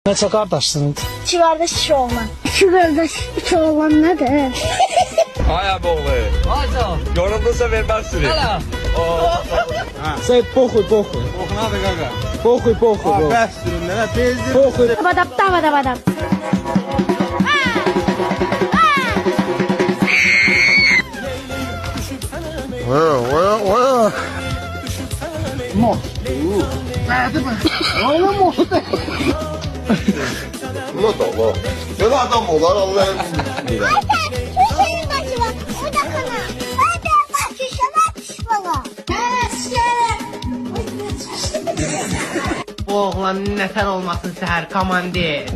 Neçə qardaşsınız? 2 qardaş 2 oğlan. 2 qardaş 2 oğlan nədir? Ay abi oğlu. Hacı. Yorulduysa vermez sürü. Hala. Sen poxuy. Oxunadı qaqa. Poxuy. Bəs süründə nə bezdir. Poxuy. Dabadab. Ulan Allah. Böyle adam olar Allah'ım. Hüseyin bacı var. O da kana. Hadi bacı şuna pişmala. Bu oğlanın nətər olmasın səhər komandir.